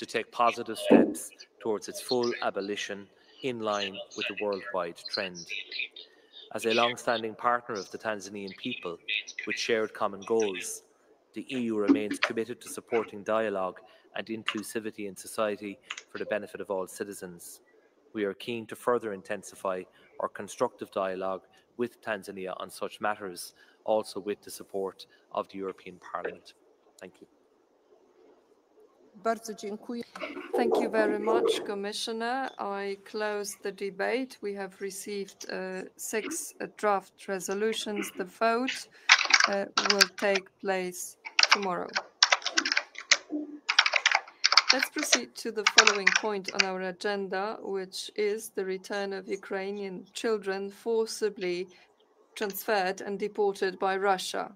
to take positive steps towards its full abolition in line with the worldwide trend. As a long-standing partner of the Tanzanian people with shared common goals, the EU remains committed to supporting dialogue and inclusivity in society for the benefit of all citizens. We are keen to further intensify our constructive dialogue with Tanzania on such matters, also with the support of the European Parliament. Thank you. Thank you very much, Commissioner. I close the debate. We have received 6 draft resolutions. The vote will take place tomorrow. Let's proceed to the following point on our agenda, which is the return of Ukrainian children forcibly transferred and deported by Russia.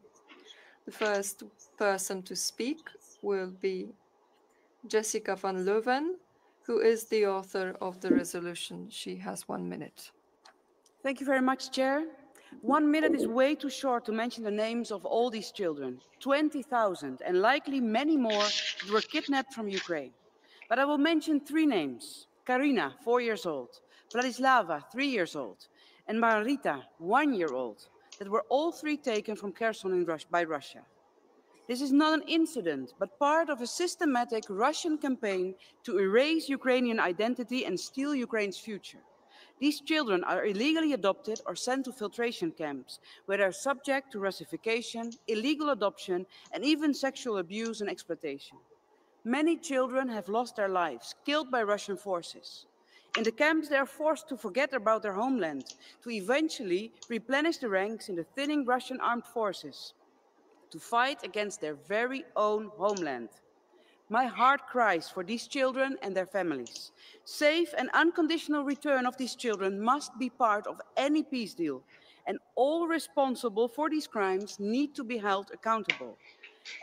The first person to speak will be Jessica van Leuven, who is the author of the resolution. She has 1 minute. Thank you very much, Chair. 1 minute is way too short to mention the names of all these children, 20,000, and likely many more that were kidnapped from Ukraine. But I will mention 3 names: Karina, 4 years old, Vladislava, 3 years old, and Marita, 1 year old, that were all 3 taken from Kherson by Russia. This is not an incident, but part of a systematic Russian campaign to erase Ukrainian identity and steal Ukraine's future. These children are illegally adopted or sent to filtration camps, where they are subject to Russification, illegal adoption, and even sexual abuse and exploitation. Many children have lost their lives, killed by Russian forces. In the camps, they are forced to forget about their homeland, to eventually replenish the ranks in the thinning Russian armed forces, to fight against their very own homeland. My heart cries for these children and their families. Safe and unconditional return of these children must be part of any peace deal, and all responsible for these crimes need to be held accountable.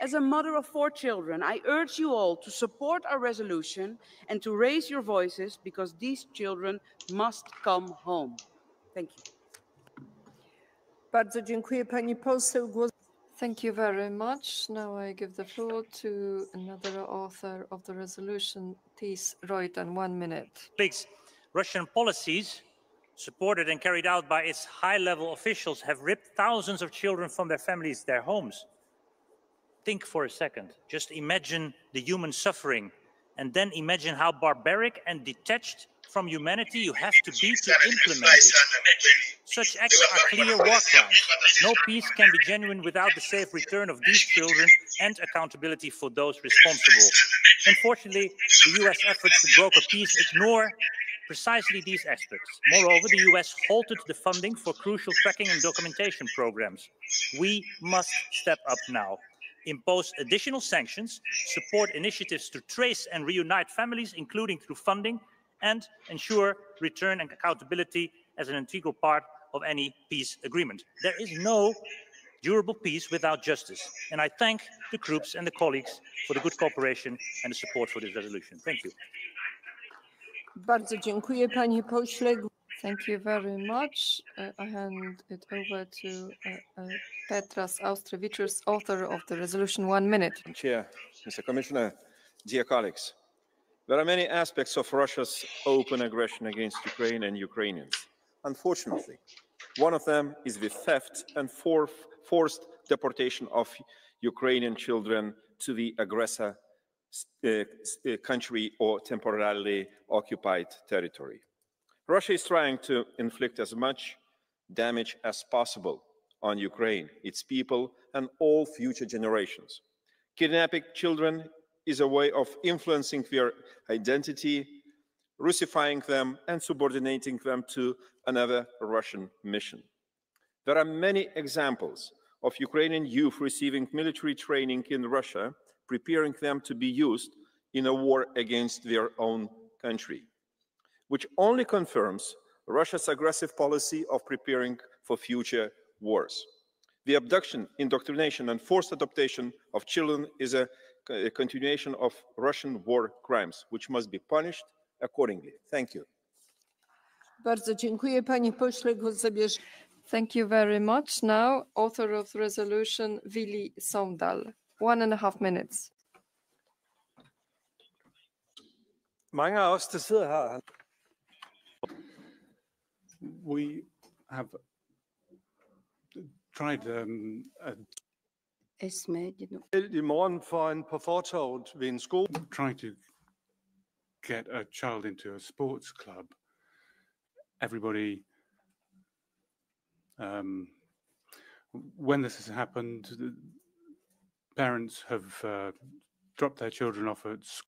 As a mother of 4 children, I urge you all to support our resolution and to raise your voices, because these children must come home. Thank you. Bardzo dziękuję, pani poseł. Thank you very much. Now I give the floor to another author of the resolution, Tis Reuten, 1 minute. Colleagues, Russian policies, supported and carried out by its high-level officials, have ripped thousands of children from their families, their homes. Think for a second. Just imagine the human suffering, and then imagine how barbaric and detached from humanity you have to be to implement it. Such acts are clear war crimes. No peace can be genuine without the safe return of these children and accountability for those responsible. Unfortunately, the US efforts to broker peace ignore precisely these aspects. Moreover, the US halted the funding for crucial tracking and documentation programs. We must step up now, impose additional sanctions, support initiatives to trace and reunite families, including through funding, and ensure return and accountability as an integral part of any peace agreement. There is no durable peace without justice, and I thank the groups and the colleagues for the good cooperation and the support for this resolution. Thank you. Bardzo dziękuję, panie pośle. Thank you very much. I hand it over to Petras Auštrevičius, author of the resolution. 1 minute. Chair, Mr. Commissioner, dear colleagues, there are many aspects of Russia's open aggression against Ukraine and Ukrainians. Unfortunately, one of them is the theft and forced deportation of Ukrainian children to the aggressor country or temporarily occupied territory. Russia is trying to inflict as much damage as possible on Ukraine, its people, and all future generations. Kidnapping children is a way of influencing their identity, Russifying them, and subordinating them to another Russian mission. There are many examples of Ukrainian youth receiving military training in Russia, preparing them to be used in a war against their own country, which only confirms Russia's aggressive policy of preparing for future wars. The abduction, indoctrination, and forced adoption of children is a continuation of Russian war crimes, which must be punished accordingly. Thank you. Bardzo dziękuję, panie pośle. Głos zabierze. Thank you very much. Now, author of the resolution, Willy Saundal. 1.5 minutes. Mange af os, der sidder her, We have tried i morgen foran på fortovet ved en skole. trying to get a child into a sports club. Everybody, when this has happened, the parents have dropped their children off at school.